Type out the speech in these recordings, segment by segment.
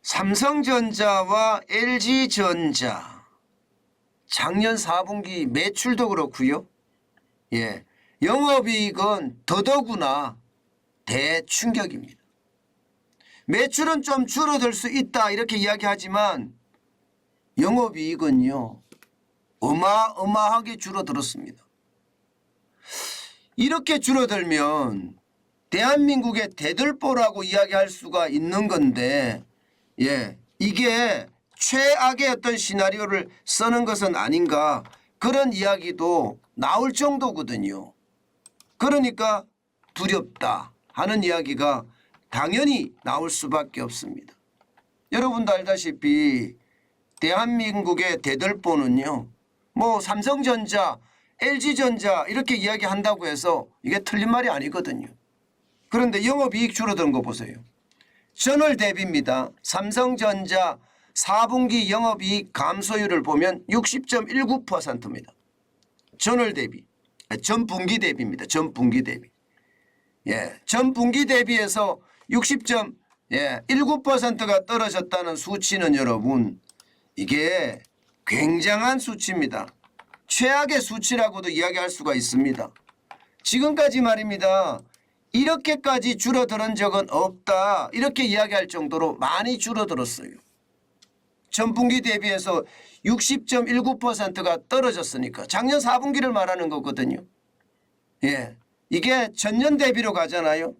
삼성전자와 LG전자 작년 4분기 매출도 그렇고요. 영업이익은 더더구나 대충격입니다. 매출은 좀 줄어들 수 있다 이렇게 이야기하지만 영업이익은요 어마어마하게 줄어들었습니다. 이렇게 줄어들면 대한민국의 대들보라고 이야기할 수가 있는 건데 이게 최악의 어떤 시나리오를 쓰는 것은 아닌가 그런 이야기도 나올 정도거든요. 그러니까 두렵다 하는 이야기가 당연히 나올 수밖에 없습니다. 여러분도 알다시피 대한민국의 대들보는요 뭐 삼성전자, LG전자 이렇게 이야기한다고 해서 이게 틀린 말이 아니거든요. 그런데 영업이익 줄어드는 거 보세요. 전월 대비입니다. 삼성전자 4분기 영업이익 감소율을 보면 60.19%입니다. 전월 대비. 전분기 대비입니다. 전분기 대비. 전분기 대비해서 60.19%가 떨어졌다는 수치는 여러분 이게 굉장한 수치입니다. 최악의 수치라고도 이야기할 수가 있습니다. 지금까지 말입니다. 이렇게까지 줄어드는 적은 없다 이렇게 이야기할 정도로 많이 줄어들었어요. 전분기 대비해서 60.19%가 떨어졌으니까 작년 4분기를 말하는 거거든요. 이게 전년 대비로 가잖아요.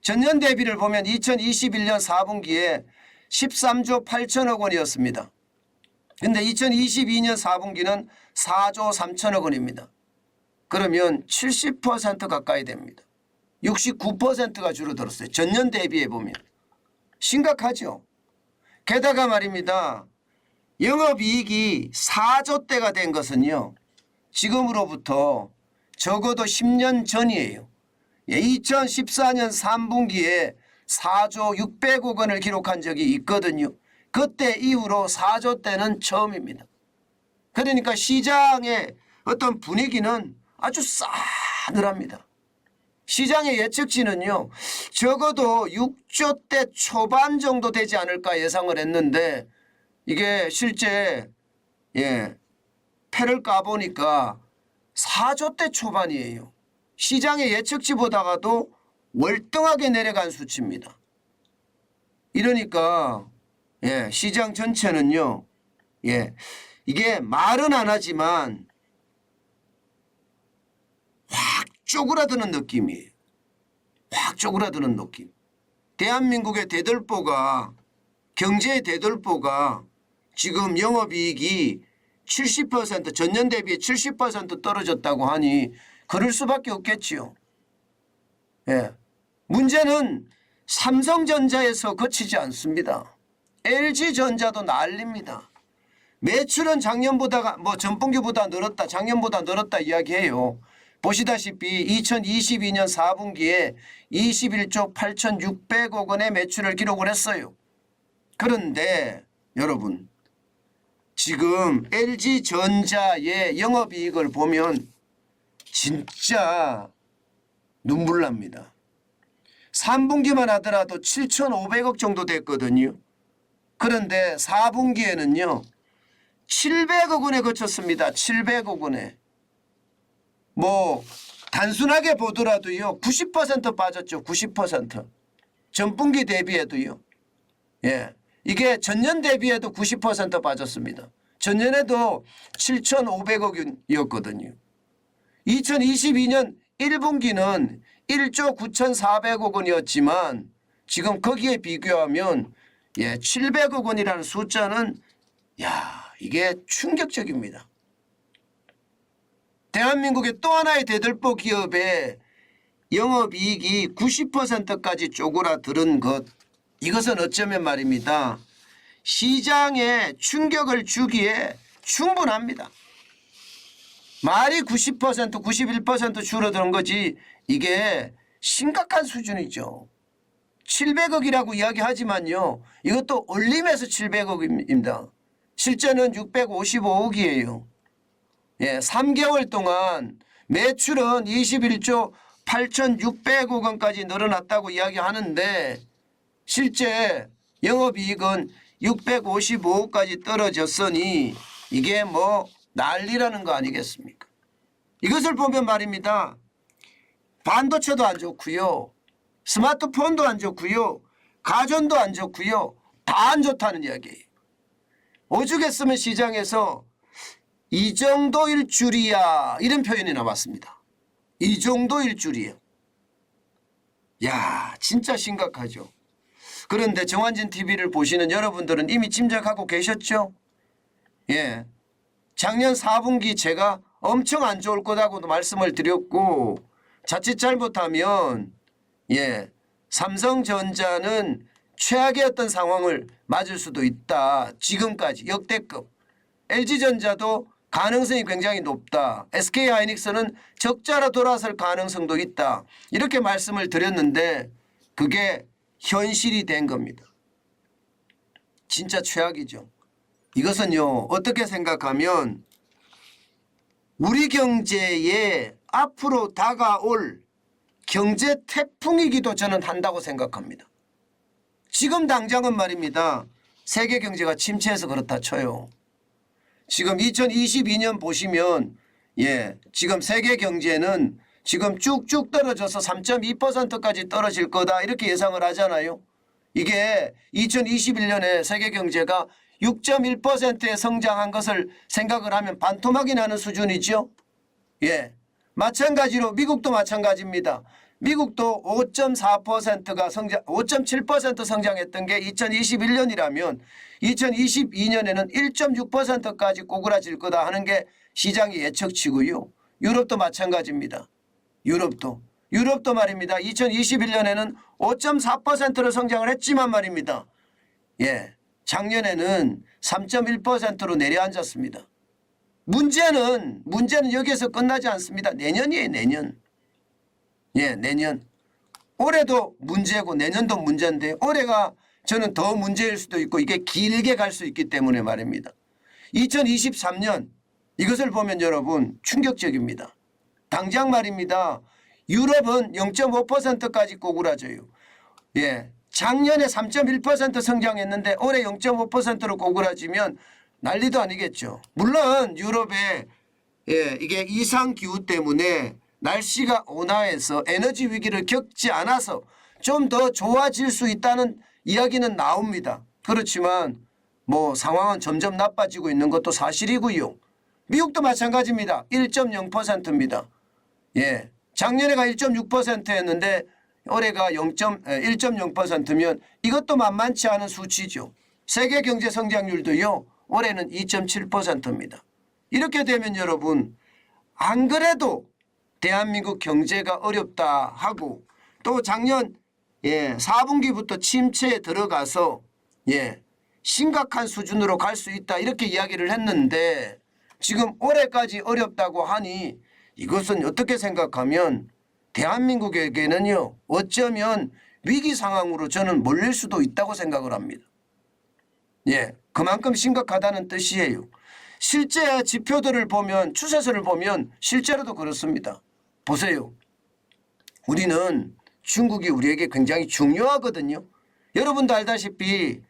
전년 대비를 보면 2021년 4분기에 13조 8천억 원이었습니다. 근데 2022년 4분기는 4조 3천억 원입니다. 그러면 70% 가까이 됩니다. 69%가 줄어들었어요. 전년 대비해 보면. 심각하죠. 게다가 말입니다. 영업이익이 4조대가 된 것은요. 지금으로부터 적어도 10년 전이에요. 2014년 3분기에 4조 600억 원을 기록한 적이 있거든요. 그때 이후로 4조대는 처음입니다. 그러니까 시장의 어떤 분위기는 아주 싸늘합니다. 시장의 예측치는요. 적어도 6조대 초반 정도 되지 않을까 예상을 했는데 이게 실제 패를 까보니까 4조대 초반이에요. 시장의 예측치보다가도 월등하게 내려간 수치입니다. 이러니까 시장 전체는요. 이게 말은 안 하지만 확 쪼그라드는 느낌이에요. 확 쪼그라드는 느낌. 대한민국의 대들보가 경제의 대들보가 지금 영업이익이 70% 전년 대비 70% 떨어졌다고 하니 그럴 수밖에 없겠지요. 문제는 삼성전자에서 그치지 않습니다. LG전자도 난립니다. 매출은 작년보다 전분기보다 늘었다 작년보다 늘었다 이야기해요. 보시다시피 2022년 4분기에 21조 8,600억 원의 매출을 기록을 했어요. 그런데 여러분 지금 LG전자의 영업이익을 보면 진짜 눈물 납니다. 3분기만 하더라도 7,500억 정도 됐거든요. 그런데 4분기에는요. 700억 원에 그쳤습니다. 700억 원에. 단순하게 보더라도요. 90% 빠졌죠. 90%. 전분기 대비해도요. 이게 전년 대비해도 90% 빠졌습니다. 전년에도 7,500억이었거든요. 2022년 1분기는 1조 9,400억 원이었지만 지금 거기에 비교하면 700억 원이라는 숫자는 이게 충격적입니다. 대한민국의 또 하나의 대들보 기업의 영업이익이 90%까지 쪼그라드는 것 이것은 어쩌면 말입니다. 시장에 충격을 주기에 충분합니다. 말이 90% 91% 줄어드는 거지 이게 심각한 수준이죠. 700억이라고 이야기하지만요. 이것도 올림에서 700억입니다. 실제는 655억이에요. 3개월 동안 매출은 21조 8,600억 원까지 늘어났다고 이야기하는데 실제 영업이익은 655억까지 떨어졌으니 이게 뭐 난리라는 거 아니겠습니까? 이것을 보면 말입니다. 반도체도 안 좋고요. 스마트폰도 안 좋고요. 가전도 안 좋고요. 다 안 좋다는 이야기예요. 오죽했으면 시장에서 이 정도일 줄이야 이런 표현이 나왔습니다. 이 정도일 줄이야. 야, 진짜 심각하죠. 그런데 정환진 TV를 보시는 여러분들은 이미 짐작하고 계셨죠? 예. 작년 4분기 제가 엄청 안 좋을 거다고도 말씀을 드렸고, 자칫 잘못하면 삼성전자는 최악의 어떤 상황을 맞을 수도 있다. 지금까지 역대급. LG전자도 가능성이 굉장히 높다. SK하이닉스는 적자로 돌아설 가능성도 있다. 이렇게 말씀을 드렸는데 그게 현실이 된 겁니다. 진짜 최악이죠. 이것은요, 어떻게 생각하면 우리 경제에 앞으로 다가올 경제 태풍이기도 저는 한다고 생각합니다. 지금 당장은 말입니다. 세계 경제가 침체해서 그렇다 쳐요. 지금 2022년 보시면 지금 세계 경제는 지금 쭉쭉 떨어져서 3.2%까지 떨어질 거다 이렇게 예상을 하잖아요. 이게 2021년에 세계 경제가 6.1%에 성장한 것을 생각을 하면 반토막이 나는 수준이죠. 마찬가지로 미국도 마찬가지입니다. 미국도 5.4%가 5.7% 성장했던 게 2021년이라면 2022년에는 1.6%까지 꼬그라질 거다 하는 게 시장의 예측치고요. 유럽도 마찬가지입니다. 유럽도 말입니다. 2021년에는 5.4%로 성장을 했지만 말입니다. 작년에는 3.1%로 내려앉았습니다. 문제는 여기에서 끝나지 않습니다. 내년이에요, 내년. 내년. 올해도 문제고 내년도 문제인데 올해가 저는 더 문제일 수도 있고 이게 길게 갈 수 있기 때문에 말입니다. 2023년 이것을 보면 여러분 충격적입니다. 당장 말입니다. 유럽은 0.5%까지 꼬그라져요. 작년에 3.1% 성장했는데 올해 0.5%로 꼬그라지면 난리도 아니겠죠. 물론 유럽에 이게 이상기후 때문에 날씨가 온화해서 에너지 위기를 겪지 않아서 좀 더 좋아질 수 있다는 이야기는 나옵니다. 그렇지만 뭐 상황은 점점 나빠지고 있는 것도 사실이고요. 미국도 마찬가지입니다. 1.0%입니다. 작년에가 1.6%였는데 올해가 1.0%면 이것도 만만치 않은 수치죠. 세계 경제 성장률도요. 올해는 2.7%입니다. 이렇게 되면 여러분 안 그래도 대한민국 경제가 어렵다 하고 또 작년 4분기부터 침체에 들어가서 심각한 수준으로 갈 수 있다 이렇게 이야기를 했는데 지금 올해까지 어렵다고 하니 이것은 어떻게 생각하면 대한민국에게는요 어쩌면 위기 상황으로 저는 몰릴 수도 있다고 생각을 합니다. 그만큼 심각하다는 뜻이에요. 실제 지표들을 보면 추세선을 보면 실제로도 그렇습니다. 보세요. 우리는 중국이 우리에게 굉장히 중요하거든요. 여러분도 알다시피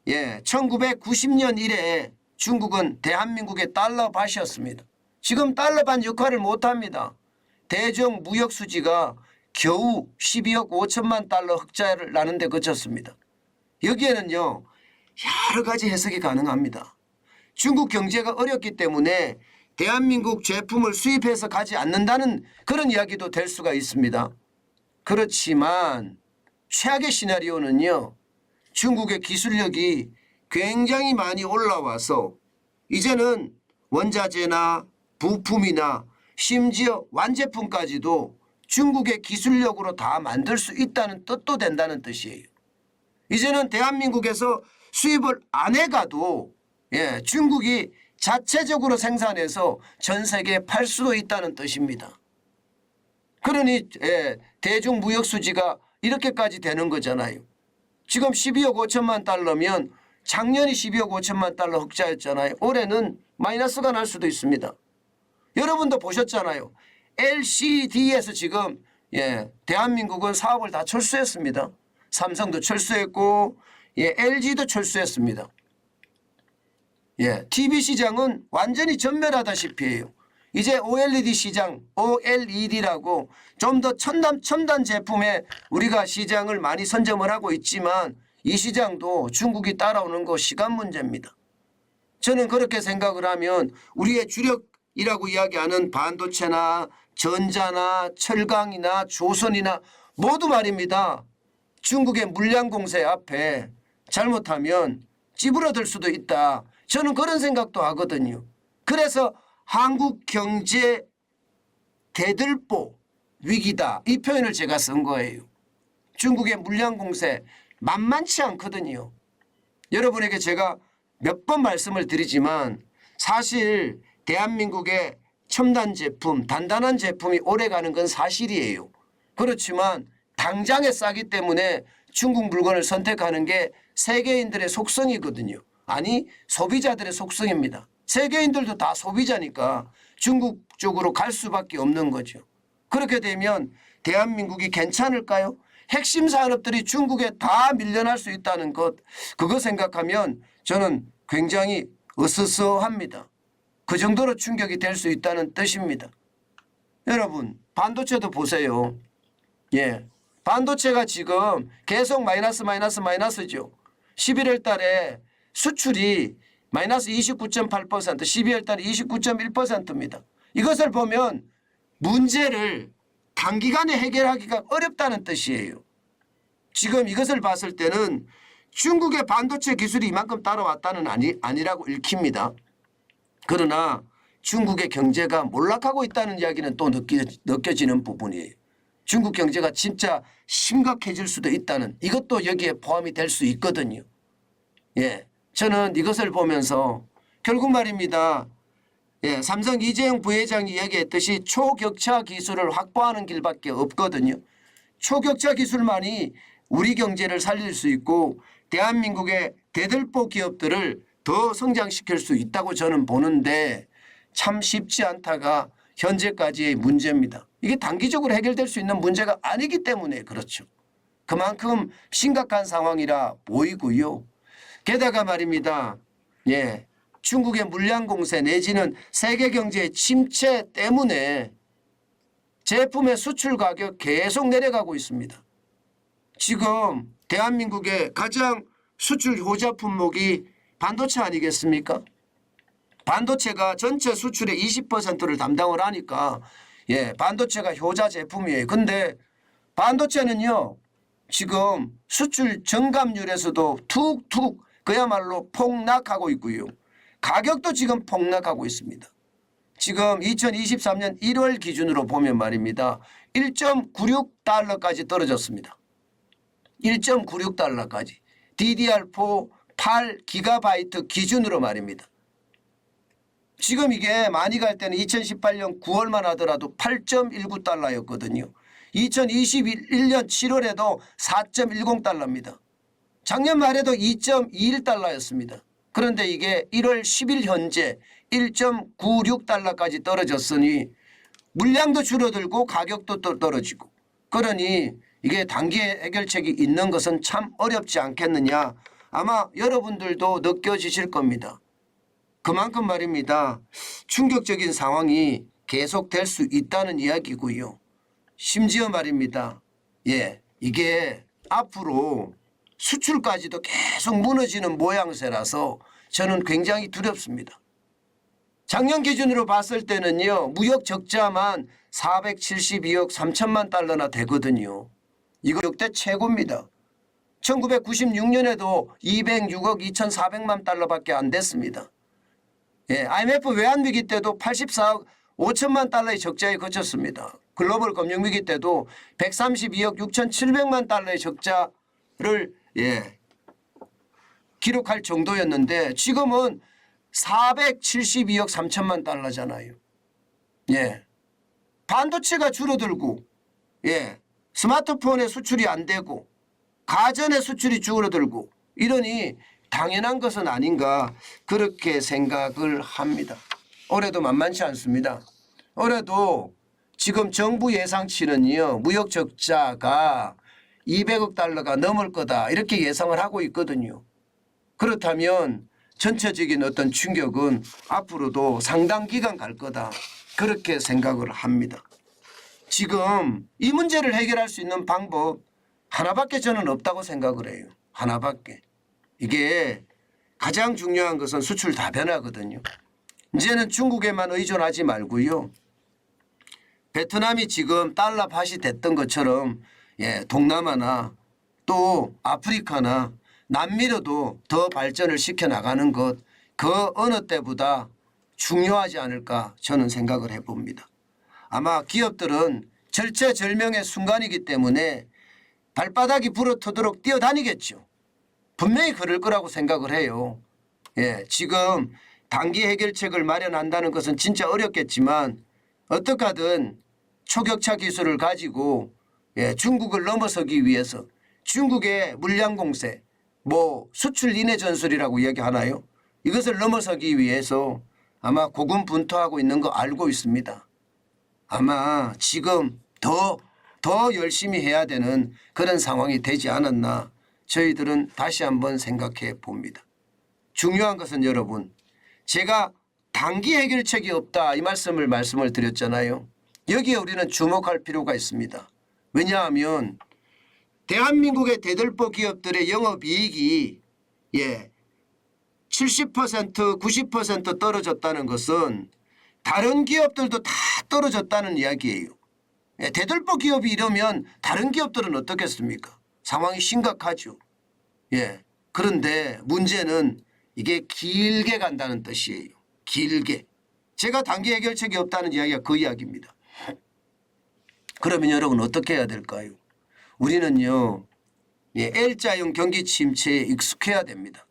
1990년 이래 중국은 대한민국의 달러밭이었습니다. 지금 달러밭 역할을 못합니다. 대중 무역 수지가 겨우 12억 5천만 달러 흑자를 나는 데 그쳤습니다. 여기에는요 여러 가지 해석이 가능합니다. 중국 경제가 어렵기 때문에 대한민국 제품을 수입해서 가지 않는다는 그런 이야기도 될 수가 있습니다. 그렇지만 최악의 시나리오는요. 중국의 기술력이 굉장히 많이 올라와서 이제는 원자재나 부품이나 심지어 완제품까지도 중국의 기술력으로 다 만들 수 있다는 뜻도 된다는 뜻이에요. 이제는 대한민국에서 수입을 안 해가도 중국이 자체적으로 생산해서 전 세계에 팔 수도 있다는 뜻입니다. 그러니 대중무역수지가 이렇게까지 되는 거잖아요. 지금 12억 5천만 달러면 작년이 12억 5천만 달러 흑자였잖아요. 올해는 마이너스가 날 수도 있습니다. 여러분도 보셨잖아요. LCD에서 지금 대한민국은 사업을 다 철수했습니다. 삼성도 철수했고 예, LG도 철수했습니다. 예, TV 시장은 완전히 전멸하다시피 해요. 이제 OLED 시장, OLED라고 좀 더 첨단 제품에 우리가 시장을 많이 선점을 하고 있지만 이 시장도 중국이 따라오는 거 시간 문제입니다. 저는 그렇게 생각을 하면 우리의 주력이라고 이야기하는 반도체나 전자나 철강이나 조선이나 모두 말입니다. 중국의 물량 공세 앞에 잘못하면 찌부러들 수도 있다. 저는 그런 생각도 하거든요. 그래서 한국 경제 대들보 위기다. 이 표현을 제가 쓴 거예요. 중국의 물량 공세 만만치 않거든요. 여러분에게 제가 몇 번 말씀을 드리지만 사실 대한민국의 첨단 제품, 단단한 제품이 오래가는 건 사실이에요. 그렇지만 당장에 싸기 때문에 중국 물건을 선택하는 게 세계인들의 속성이거든요. 아니 소비자들의 속성입니다. 세계인들도 다 소비자니까 중국 쪽으로 갈 수밖에 없는 거죠. 그렇게 되면 대한민국이 괜찮을까요? 핵심 산업들이 중국에 다 밀려날 수 있다는 것, 그거 생각하면 저는 굉장히 으스스합니다. 그 정도로 충격이 될 수 있다는 뜻입니다. 여러분 반도체도 보세요. 예, 반도체가 지금 계속 마이너스죠. 11월 달에 수출이 마이너스 29.8%, 12월 달에 29.1%입니다. 이것을 보면 문제를 단기간에 해결하기가 어렵다는 뜻이에요. 지금 이것을 봤을 때는 중국의 반도체 기술이 이만큼 따라왔다는 아니라고 읽힙니다. 그러나 중국의 경제가 몰락하고 있다는 이야기는 또 느껴지는 부분이에요. 중국 경제가 진짜 심각해질 수도 있다는, 이것도 여기에 포함이 될 수 있거든요. 예, 저는 이것을 보면서 결국 말입니다. 예, 삼성 이재용 부회장이 이야기했듯이 초격차 기술을 확보하는 길밖에 없거든요. 초격차 기술만이 우리 경제를 살릴 수 있고 대한민국의 대들보 기업들을 더 성장시킬 수 있다고 저는 보는데 참 쉽지 않다가 현재까지의 문제입니다. 이게 단기적으로 해결될 수 있는 문제가 아니기 때문에 그렇죠. 그만큼 심각한 상황이라 보이고요. 게다가 말입니다. 예, 중국의 물량 공세 내지는 세계 경제의 침체 때문에 제품의 수출 가격 계속 내려가고 있습니다. 지금 대한민국의 가장 수출 효자 품목이 반도체 아니겠습니까? 반도체가 전체 수출의 20%를 담당을 하니까 예, 반도체가 효자 제품이에요. 근데 반도체는요, 지금 수출 정감률에서도 툭툭 그야말로 폭락하고 있고요. 가격도 지금 폭락하고 있습니다. 지금 2023년 1월 기준으로 보면 말입니다. 1.96달러까지 떨어졌습니다. 1.96달러까지. DDR4 8GB 기준으로 말입니다. 지금 이게 많이 갈 때는 2018년 9월만 하더라도 8.19달러였거든요. 2021년 7월에도 4.10달러입니다. 작년 말에도 2.21달러였습니다. 그런데 이게 1월 10일 현재 1.96달러까지 떨어졌으니 물량도 줄어들고 가격도 또 떨어지고, 그러니 이게 단기 해결책이 있는 것은 참 어렵지 않겠느냐. 아마 여러분들도 느껴지실 겁니다. 그만큼 말입니다. 충격적인 상황이 계속될 수 있다는 이야기고요. 심지어 말입니다. 예, 이게 앞으로 수출까지도 계속 무너지는 모양새라서 저는 굉장히 두렵습니다. 작년 기준으로 봤을 때는요, 무역 적자만 472억 3천만 달러나 되거든요. 이거 역대 최고입니다. 1996년에도 206억 2,400만 달러밖에 안 됐습니다. 예, IMF 외환위기 때도 84억 5천만 달러의 적자에 그쳤습니다. 글로벌 금융위기 때도 132억 6,700만 달러의 적자를 기록할 정도였는데 지금은 472억 3천만 달러잖아요. 예, 반도체가 줄어들고, 예, 스마트폰의 수출이 안 되고 가전의 수출이 줄어들고 이러니 당연한 것은 아닌가 그렇게 생각을 합니다. 올해도 만만치 않습니다. 올해도 지금 정부 예상치는요, 무역 적자가 200억 달러가 넘을 거다 이렇게 예상을 하고 있거든요. 그렇다면 전체적인 어떤 충격은 앞으로도 상당 기간 갈 거다 그렇게 생각을 합니다. 지금 이 문제를 해결할 수 있는 방법 하나밖에 저는 없다고 생각을 해요. 하나밖에. 이게 가장 중요한 것은 수출 다변화거든요. 이제는 중국에만 의존하지 말고요. 베트남이 지금 달러 밭이 됐던 것처럼 동남아나 또 아프리카나 남미로도 더 발전을 시켜나가는 것 그 어느 때보다 중요하지 않을까 저는 생각을 해봅니다. 아마 기업들은 절체절명의 순간이기 때문에 발바닥이 불어터도록 뛰어다니겠죠. 분명히 그럴 거라고 생각을 해요. 지금 단기 해결책을 마련한다는 것은 진짜 어렵겠지만 어떻게 하든 초격차 기술을 가지고 중국을 넘어서기 위해서 중국의 물량 공세 수출 인해 전술이라고 이야기하나요? 이것을 넘어서기 위해서 아마 고군분투하고 있는 거 알고 있습니다. 아마 지금 더 열심히 해야 되는 그런 상황이 되지 않았나 저희들은 다시 한번 생각해 봅니다. 중요한 것은 여러분 제가 단기 해결책이 없다 이 말씀을 드렸잖아요. 여기에 우리는 주목할 필요가 있습니다. 왜냐하면 대한민국의 대들보 기업들의 영업이익이 70% 90% 떨어졌다는 것은 다른 기업들도 다 떨어졌다는 이야기예요. 대들보 기업이 이러면 다른 기업들은 어떻겠습니까? 상황이 심각하죠. 그런데 문제는 이게 길게 간다는 뜻이에요. 길게. 제가 단기 해결책이 없다는 이야기가 그 이야기입니다. 그러면 여러분 어떻게 해야 될까요? 우리는요. L자형 경기 침체에 익숙해야 됩니다.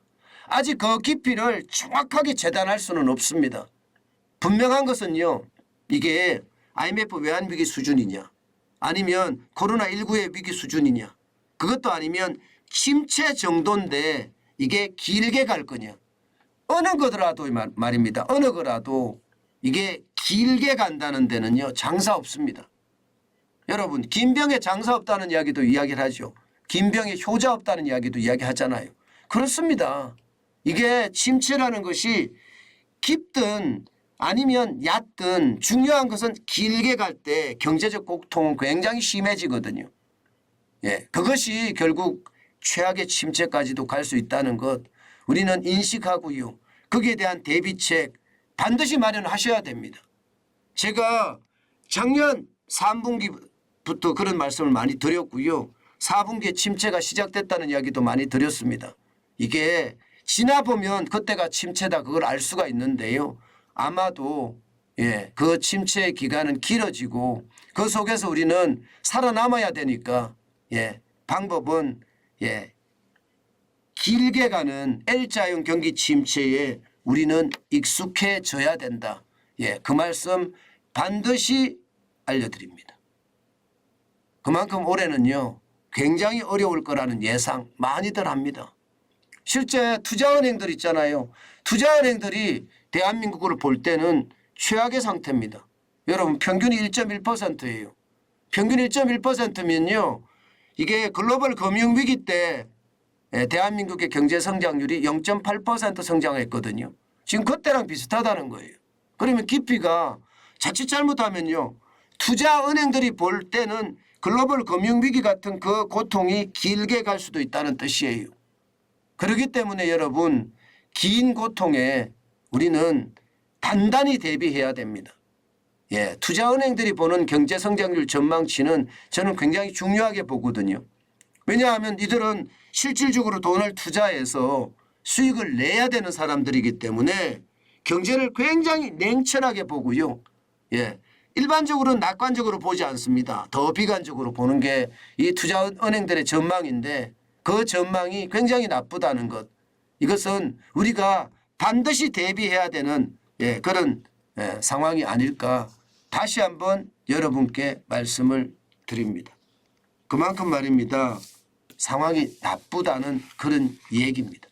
아직 그 깊이를 정확하게 재단할 수는 없습니다. 분명한 것은요. 이게 IMF 외환위기 수준이냐 아니면 코로나19의 위기 수준이냐 그것도 아니면 침체 정도인데 이게 길게 갈 거냐 어느 거더라도 말입니다. 어느 거라도 이게 길게 간다는 데는요. 장사 없습니다. 여러분 김병에 장사 없다는 이야기도 이야기를 하죠. 김병에 효자 없다는 이야기도 이야기하잖아요. 그렇습니다. 이게 침체라는 것이 깊든 아니면 얕든 중요한 것은 길게 갈 때 경제적 고통은 굉장히 심해지거든요. 그것이 결국 최악의 침체까지도 갈 수 있다는 것 우리는 인식하고요. 거기에 대한 대비책 반드시 마련하셔야 됩니다. 제가 작년 3분기부터 그런 말씀을 많이 드렸고요. 4분기에 침체가 시작됐다는 이야기도 많이 드렸습니다. 이게 지나보면 그때가 침체다 그걸 알 수가 있는데요. 아마도 그 침체의 기간은 길어지고 그 속에서 우리는 살아남아야 되니까 방법은 길게 가는 L자형 경기 침체에 우리는 익숙해져야 된다. 그 말씀 반드시 알려드립니다. 그만큼 올해는요. 굉장히 어려울 거라는 예상 많이들 합니다. 실제 투자은행들 있잖아요. 투자은행들이 대한민국을 볼 때는 최악의 상태입니다. 여러분 평균이 1.1%예요. 평균 1.1%면요. 이게 글로벌 금융위기 때 대한민국의 경제성장률이 0.8% 성장했거든요. 지금 그때랑 비슷하다는 거예요. 그러면 깊이가 자칫 잘못하면요. 투자은행들이 볼 때는 글로벌 금융위기 같은 그 고통이 길게 갈 수도 있다는 뜻이에요. 그렇기 때문에 여러분 긴 고통에 우리는 단단히 대비해야 됩니다. 투자은행들이 보는 경제성장률 전망치는 저는 굉장히 중요하게 보거든요. 왜냐하면 이들은 실질적으로 돈을 투자해서 수익을 내야 되는 사람들이기 때문에 경제를 굉장히 냉철하게 보고요. 일반적으로는 낙관적으로 보지 않습니다. 더 비관적으로 보는 게 이 투자은행들의 전망인데 그 전망이 굉장히 나쁘다는 것. 이것은 우리가 반드시 대비해야 되는 그런 상황이 아닐까 다시 한번 여러분께 말씀을 드립니다. 그만큼 말입니다. 상황이 나쁘다는 그런 얘기입니다.